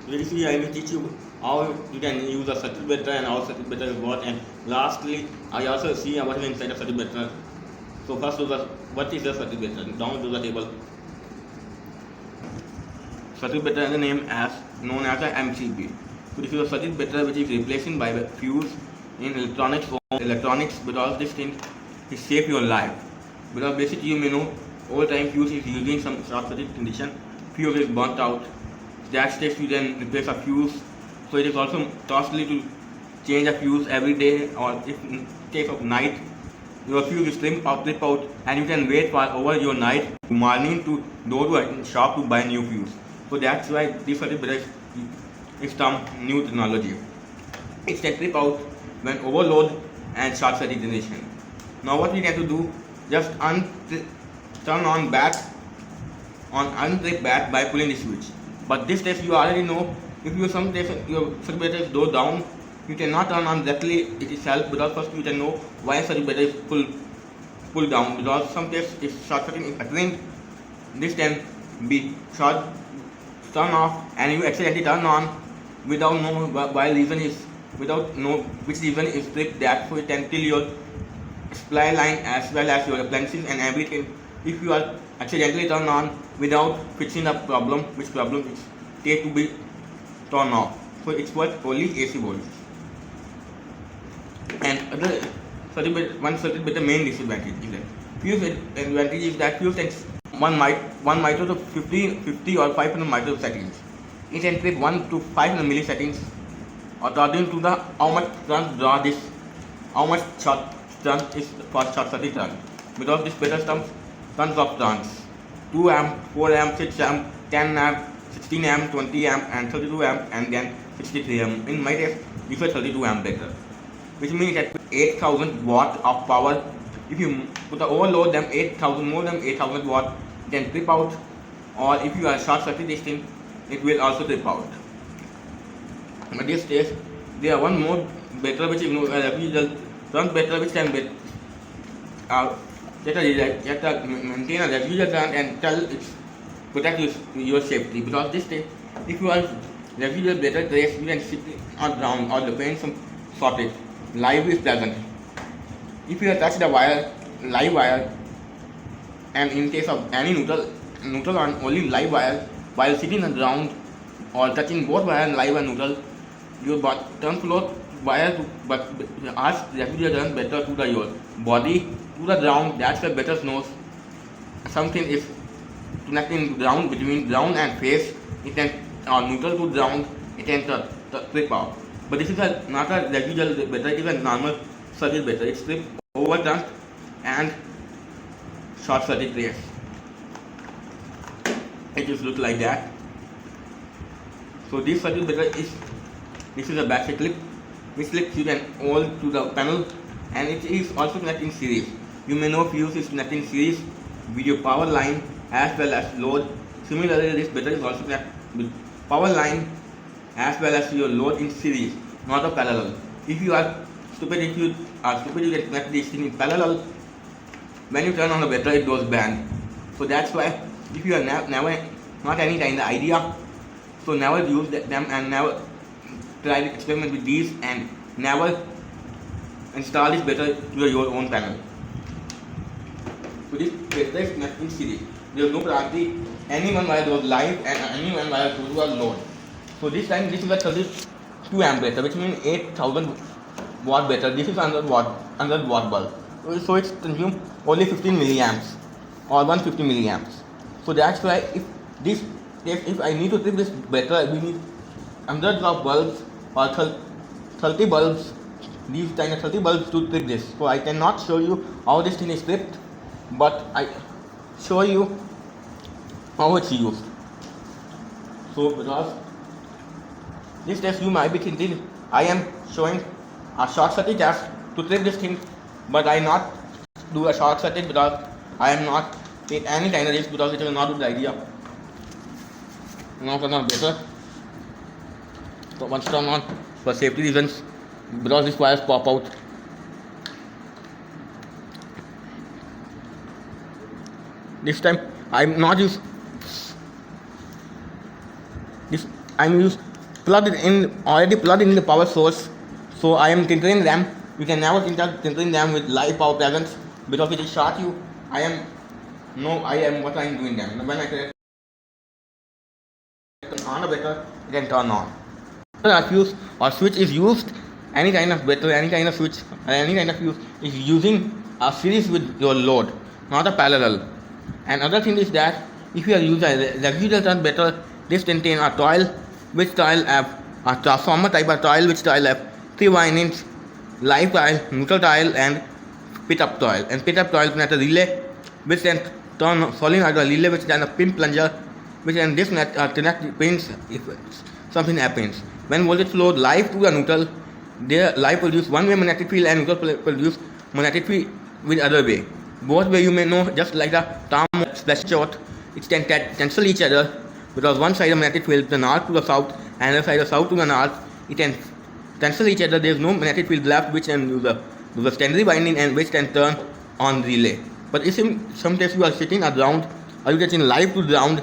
Basically, I will teach you how you can use a circuit breaker and how circuit breaker is what. And lastly, I also see what is inside a circuit breaker. So first, what is a circuit breaker? Down to the table. Circuit breaker is the name as known as a MCB. So this is a circuit breaker which is replacing by the fuse in electronics because this thing is save your life. Because basically you may know all time fuse is using some short circuit condition, fuse is burnt out. That stage you then replace a fuse. So it is also costly to change a fuse every day, or if in case of night your fuse is trip out, and you can wait for over your night morning to go to a shop to buy new fuse. So that's why this circuit breaker is some new technology. It can trip out when overload and short circuit generation. Now what we have to do, just turn on back on untrip back by pulling the switch. But this test you already know, if you some test your circuit breaker go down, you cannot turn on directly it itself, because first you can know why circuit breaker is pull down, because some test is short circuit is occurring. This can be turn off and you accidentally turn on without know why reason is, without know which reason is tripped that, so it can kill your supply line as well as your appliances and everything. If you are accidentally turn on without fixing the problem, which problem is take to be turned off. So it's what only AC voltage. And other one circuit with the main disadvantage is that fuse advantage is that fuse takes 1 micro to 50 or 500 microseconds. It can take 1 to 500 milliseconds according to the how much turn draw this, how much short turn is for short circuit turn. Because this better tons of turns, 2 amp, 4 amp, 6 amp, 10 amp, 16 amp, 20 amp and 32 amp and then 63 amp. In my case, this is 32 amp better, which means that 8000 watt of power. If you put the overload them 8000, more than 8000 watt, then trip out, or if you are short circuit this thing, it will also trip out. But this case, there are one more better which is run better, which can be maintain a regular current and tell it's protect your safety. Because this thing, if you are regular better trace, you can sit on ground or depend some shortage. Live is present. If you touch the wire, live wire, and in case of any neutral on only live wire, while sitting on ground or touching both wire and live and neutral, your turn flow wire to but ask regular turn better to the your body to the ground. That's the better knows something is connecting ground between ground and face. It can neutral to ground, it can trip out. But this is not a regular better, it is a normal circuit better. It's trip overturn and short circuit trace. It just looks like that. So this circuit breaker this is a battery clip, which clips you can hold to the panel, and it is also connected in series. You may know fuse is connected in series with your power line as well as load. Similarly, this breaker is also connected with power line as well as your load in series, not a parallel. If you are stupid, you can connect this thing in parallel. When you turn on the breaker, it goes banned. So that's why if you are never not any kind of idea, so never use them and never try to experiment with these and never install this better to your own panel. So this better is connected in series. There is no priority. Anyone wire goes live and anyone wire goes to a load. So this time this is a 32 amp better, which means 8000 watt better. This is 100 watt bulb. So it's consume only 15 milliamps or 150 milliamps. So that's why if I need to trip this better, we need hundreds of bulbs or 30 bulbs, these kind of 30 bulbs to trip this. So I cannot show you how this thing is tripped, but I show you how it's used. So because this test you might be thinking I am showing a short circuit test to trip this thing, but I not do a short circuit because I am not take any kind of risk, because it will not be the idea. Now turn on better. So once turn on for safety reasons, because these wires pop out. This time I'm not use this I'm used plugged in already plugged in the power source. So I am tinkering them. You can never tinkering them with live power presence because it will short you. I am what I am doing them. When I turn on a breaker, it can turn on. A fuse or switch is used, any kind of breaker, any kind of switch, any kind of fuse is using a series with your load, not a parallel. And other thing is that if you are using a residual turn breaker, this contains a coil which coil have a transformer type of coil which coil have 3 windings, live coil, neutral coil and pit up coil. And pit up coil connect a relay which can turn solenoid or relay which then a pin plunger which can disconnect connect pins if something happens. When voltage flow live to the neutral, their live produce one way magnetic field and neutral produce magnetic field with other way. Both way you may know just like the term splash shot, it can cancel each other because one side of magnetic field the north to the south and other side of south to the north, it can cancel each other. There is no magnetic field left which can do the secondary winding and which can turn on relay. But if sometimes you are sitting at ground or you getting live to ground,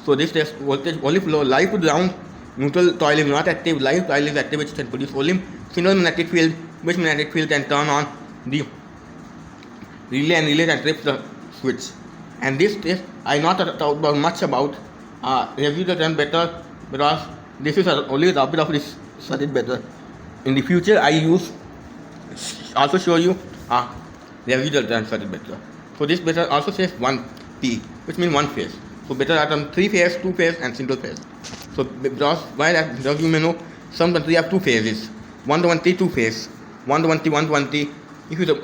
so this test voltage only flow live to ground. Neutral coil is not active, live coil is active which can produce only single magnetic field which magnetic field can turn on the relay and relay can trip the switch. And this test I not talk about much about review the turn better because this is only a bit of this circuit better. In the future I use also show you review the turn circuit better. So this better also says 1P which means one phase. So better are done 3 phase, 2 phase and single phase. So because why that because you may know some country have 2 phases, 120 2 phase, 120 120. If you do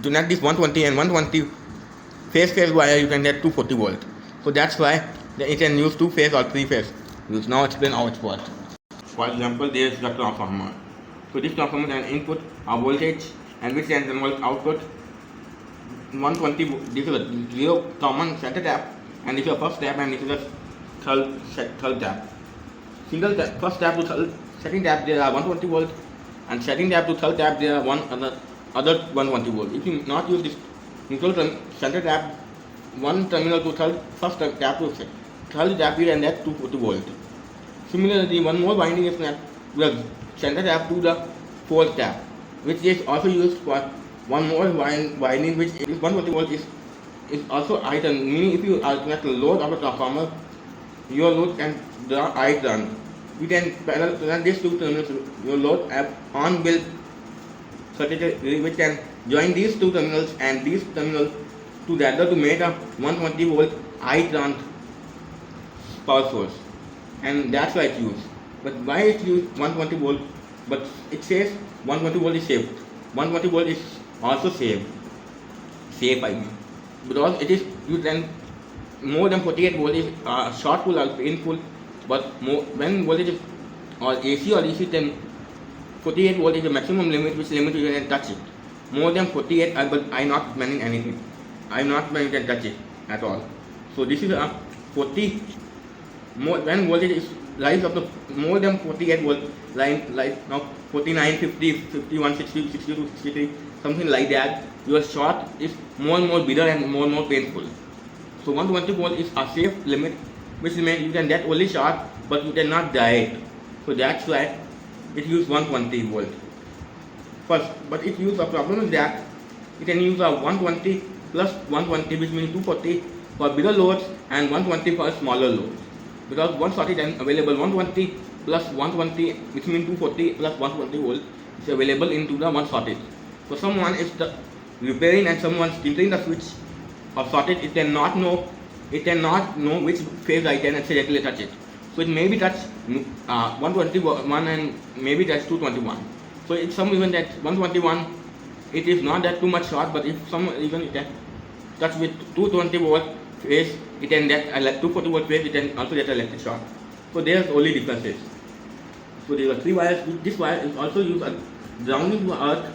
not this 120 and 120 phase wire you can get 240 volt. So that's why it can use 2 phase or 3 phase. We will now explain how it works. For example, there is the transformer. So this transformer can input a voltage and which can convert output 120. This is a 0 common center tap and this is a first tap and this is a third tap. Single tap, first tap to second tap there are 120 volt and second tap to third tap there are other 120 volt. If you not use this neutral center tap, one terminal to first tap to third tap here and that 240 volt. Similarly, one more winding is that the center tap to the fourth tap, which is also used for one more winding which is 120 volt is also item. Meaning if you connect the load of a transformer, your load can draw item. You can parallel these two terminals. Your load have on-built circuit which can join these two terminals and these terminals together to make a 120 volt I-trans power source, and that's why it's used. But why it's used 120 volt? But it says 120 volt is safe. 120 volt is also safe I mean, because it is you can more than 48 volt is short pull or painful, but when voltage is or AC or DC, then 48 volt is the maximum limit which limit you can touch it. More than 48, but I'm not meaning anything. I'm not meaning you can touch it at all. So this is a 40 more when voltage is rise up to more than 48 volt line like now 49, 50, 51, 60, 62, 63, something like that. Your short is more and more bitter and more painful. So 120 volt is a safe limit, which means you can get only short, but you cannot die. So that's why it use 120 volt first. But it use a problem is that you can use a 120 plus 120, which means 240 for bigger loads and 120 for smaller loads. Because one socket is available 120 plus 120, which means 240 plus 120 volt is available into the one socket. So someone is repairing and someone is tilting the switch of socket, it cannot know which phase I can accidentally touch it. So it may be touch 121 and maybe touch 221. So it's some even that 121 it is not that too much short, but if some even it can touch with 220 volt phase, it can get 240 volt phase, it can also get electric shock. So there's only differences. So there are 3 wires. This wire is also used as grounding to earth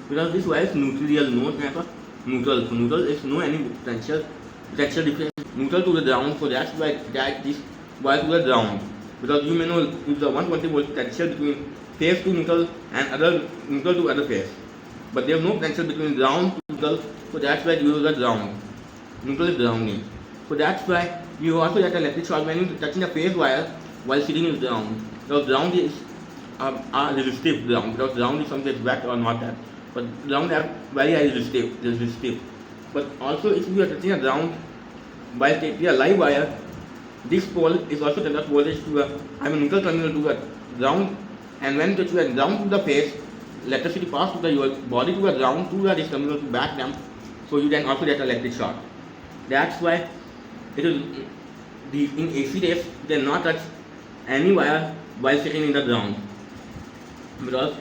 because this wire is neutral, neutral. So neutral is no any potential difference. Neutral to the ground, so that's why this wire to the ground. Because you may know if the 120 volt potential between phase to neutral and other neutral to other phase, but there is no potential between ground to neutral, so that's why you use the ground. Neutral is grounding. So that's why You also get electric shock when you touching the phase wire while sitting in ground. The ground is a resistive ground, because ground is something that's wet or not that. But ground are very resistive. But also if you are touching a ground while taking a live wire, this pole is also conduct voltage to a neutral terminal to the ground, and when you are ground to the phase, electricity pass to your body to the ground to this terminal to back them, so you can also get electric shock. That's why it is in AC days you cannot touch any wire while sitting in the ground, because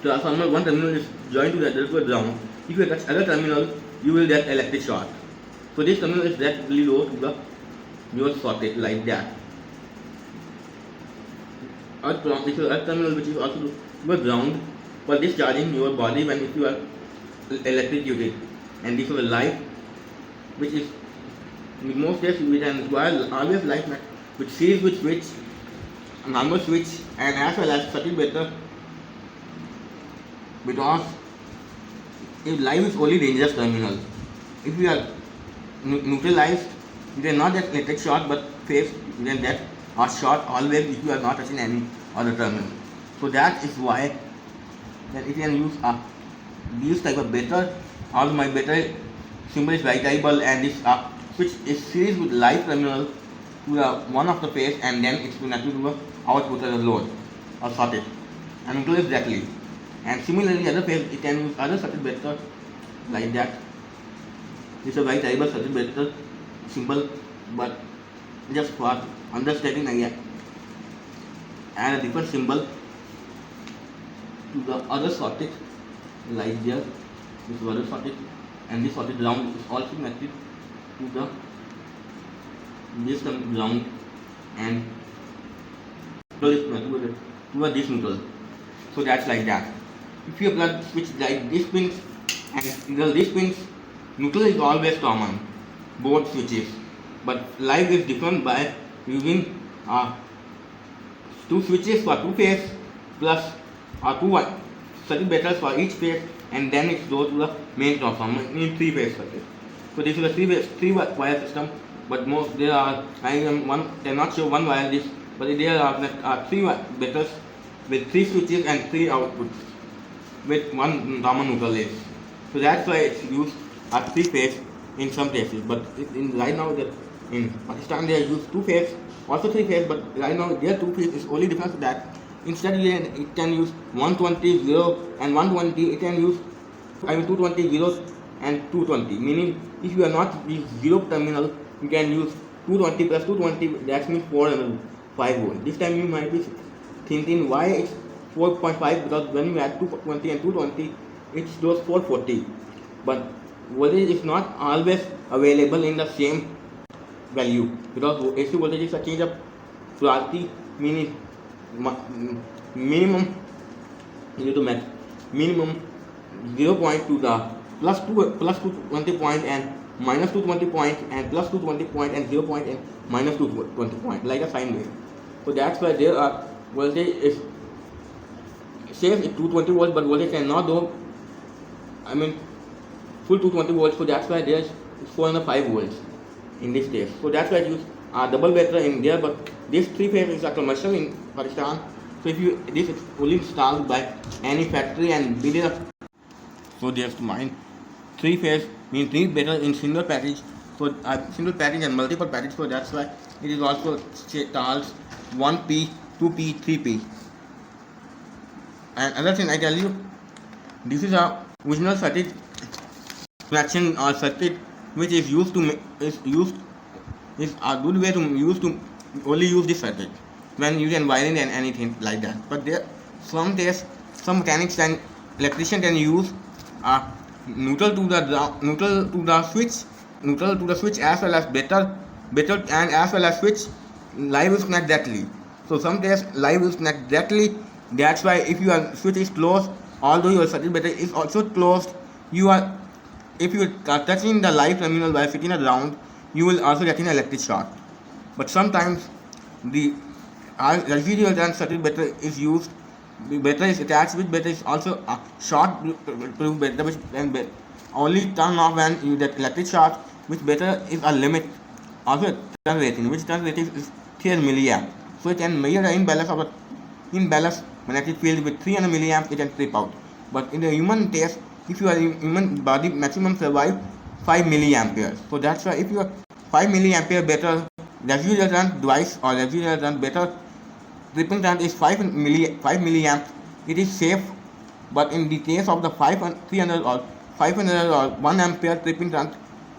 transformer one terminal is joined to the other ground. If you touch other terminal, you will get electric shock. So this terminal is directly low to the your socket like that. This is earth terminal which is also to the ground for discharging your body when if you are electrocuted, and this is a light which is in most cases we can require always light which series with switch, normal switch, and as well as circuit breaker, because if live is only dangerous terminal. If you are neutralized, you can not get electric shock, but phase you can get a shot always if you are not touching any other terminal. So that is why that if you can use these type of better, or my better symbol is variable, and this switch is series with live terminal to the one of the phase, and then it's connected to the output of the load or socket and neutral is directly. And similarly other phase it can use other circuit breaker like that. It's a variable circuit breaker symbol, but just for understanding I add a different symbol to the other socket like there. This is other socket, and this socket ground is also connected to the this ground, and neutral is connected to this neutral. So that's like that. If you plug switch like this pins and this pins, neutral is always common, both switches. But live is different by using two switches for two phase plus two circuit breakers for each phase, and then it goes to the main transformer in three phase circuit. So this is a three wire system, but most there are cannot show one wire this, but there are three breakers with three switches and three outputs with one common neutral is. So that's why it's used as three phase in some places, but in right now in Pakistan they use two phase, also three phase, but right now their two phase is only difference that instead it can use 120 0 and 120, it can use 220 0 and 220, meaning if you are not the zero terminal, you can use 220 plus 220, that means 405 volt. This time you might be thinking why it's 4.5, because when you add 220 and 220 it goes 440, but voltage is not always available in the same value, because AC voltage is a change of polarity, meaning minimum you have to match minimum 0.2 to the plus 220 point and minus 220 point and plus 220 point and 0 point and minus 220 point, like a sine wave. So that's why there are voltage is says it's 220 volts, but voltage cannot go full 220 volts. So that's why there's 405 volts in this case. So that's why I use double breaker in there, but this three phase is a commercial in Pakistan. So if you this is fully installed by any factory and build up. So there's mine three phase means three breaker in single package. So single package and multiple package. So that's why it is also called 1P, 2P, 3P. And another thing I tell you, this is a original circuit connection or circuit which is used to is a good way to use to only use this circuit when you can wiring and anything like that. But there some mechanics and electrician can use neutral to the switch as well as better and as well as switch live is connect directly. So some days live is connect directly. That's why if your switch is closed, although your circuit breaker is also closed, if you are touching the live terminal while sitting around, you will also get an electric shock. But sometimes the residual and circuit breaker is used. The breaker is attached with breaker is also a short proof breaker, which can only turn off when you get electric shock, which breaker is a limit. Also turn rating, which turn rating is 300 milliamp. So it can measure the imbalance of the imbalance magnetic field with 300 milliamp. It can trip out. But in the human case, if you are in human body, maximum survive 5 milliampere. So that's why if you are 5 milliampere better residual run device or residual run better tripping current is 5 milliamp, it is safe. But in the case of the 300 or 500 or 1 ampere tripping current,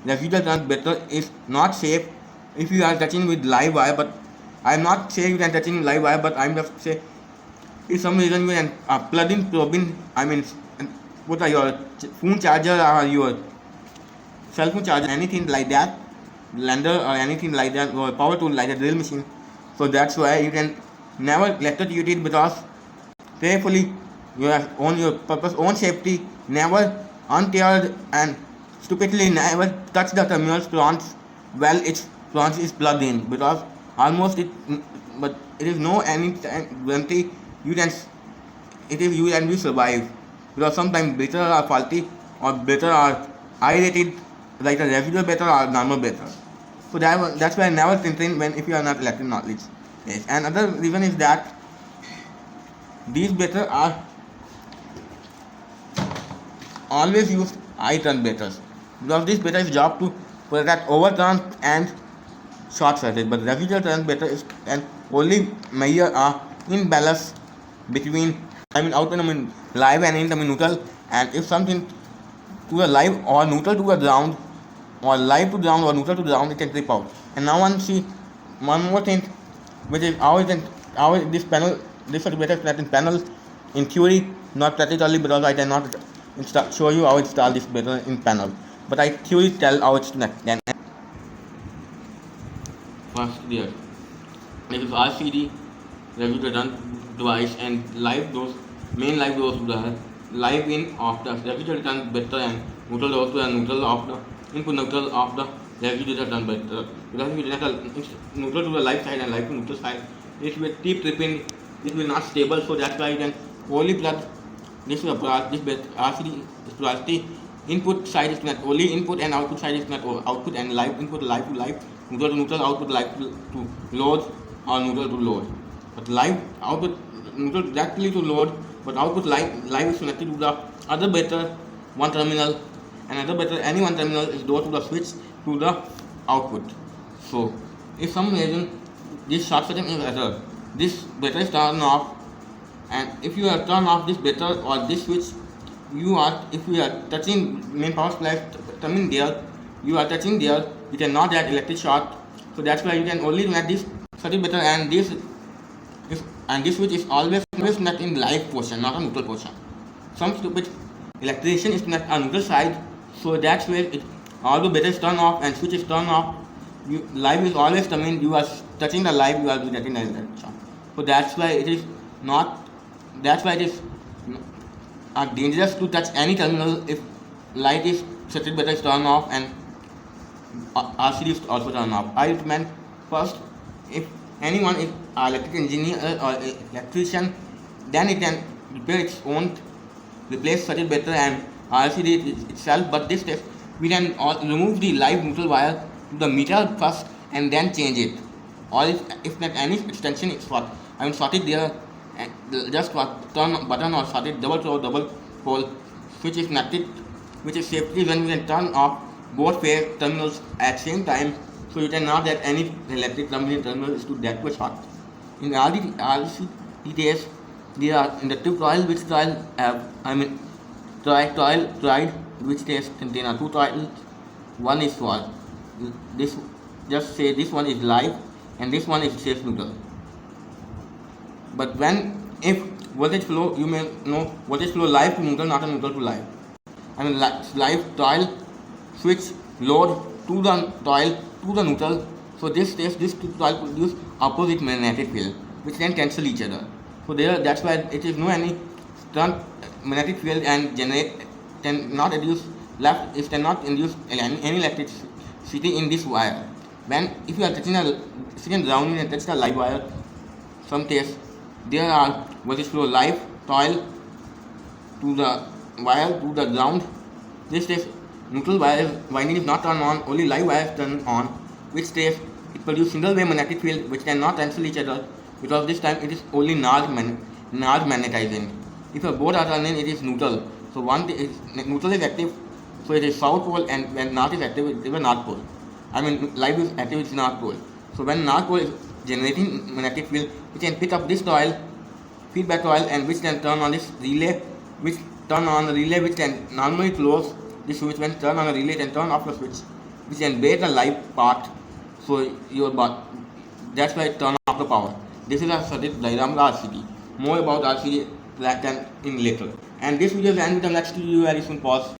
residual current better is not safe if you are touching with live wire. But I am not saying you can touching live wire, but I am just say if some reason you can plug in probing, I mean what are your phone charger or your cell phone charger, anything like that, blender or anything like that, or power tool like a drill machine. So that's why you can never electrocute it, because carefully you are on your purpose, own safety, never untethered and stupidly never touch the terminals plants while its plant is plugged in, because almost it, but it is no any guarantee you can it is you and we survive, because sometimes better are faulty or better are irritated, like a residual better or normal better. So that's why I never think when if you are not electric knowledge. Yes. And another reason is that these better are always use high turn betters, because this better is job to protect overturn and short circuit, but residual turn better is can only measure a imbalance between output live and in neutral, and if something to a live or neutral to a ground or live to ground or neutral to ground, it can trip out. And now one more thing, which is how this panel, this better flattened panel in theory, not practically, because I cannot show you how to install this better in panel, but I theory tell how it's done. First there, it is RCD residual turn device and live dose, main live dose to the live in of the residual turn better and neutral dose to the neutral of the input neutral of the residual turn better. Because if you neutral to the live side and live to neutral side, it will keep tripping, it will not stable. So that's why you can only plug this RCD is polarity. Input side is not only input and output side is not output, and live input live to live, neutral to neutral, output live to load or neutral to load. But live output neutral directly to load, but output live is connected to the other better one terminal, and other better any one terminal is door to the switch to the output. So if some reason this short circuit is error, this better is turned off, and if you are turn off this better or this switch, if you are touching main power supply terminal there, you are touching there, you cannot get electric short. So that's why you can only let this circuit better, and this switch is always not in live portion, not a neutral portion. Some stupid electrician is not on neutral side, so that's where it although better is turned off and switch is turned off, live is always coming, you are touching the live, you are getting the electric short. So that's why it is dangerous to touch any terminal if light is circuit better is turned off and RCD is also turned off. I recommend first, if anyone is an electric engineer or electrician, then it can replace circuit better and RCD itself. But this test, we can remove the live neutral wire to the meter first and then change it. Or if not any extension is sorted there, and just turn button or sorted double pole switch is connected, which is safety when you can turn off both phase terminals at same time, so you cannot get any electric terminal is to that much hot. In RCDs, there are inductive coil, which coil tried, which test contain two coils. One is for this, just say this one is live and this one is safe neutral. But if voltage flow, you may know voltage flow live to neutral, not a neutral to live. Live coil switch load to the coil to the neutral. So this two coil produce opposite magnetic field, which can cancel each other. So that's why it is no any turn magnetic field and cannot induce left. It cannot induce any electricity in this wire. If you are touching a second ground and touch the live wire, some case there are voltage flow live coil to the wire to the ground. This case neutral wire winding is not turned on, only live wire is turned on, which case it produces single wave magnetic field which cannot cancel each other, because this time it is only large magnetizing. If both are running, it is neutral. So neutral is active, so it is south pole, and when north is active, it is a north pole. I mean, live is active, it's north pole. So when north pole is generating magnetic field, we can pick up this coil, feedback coil, and which can turn on this relay, which can normally close this switch. When turn on the relay, can turn off the switch, which can break the live part. So that's why turn off the power. This is a circuit diagram of RCD. More about RCD that can in later. And this video is end with the next video very soon. Pause.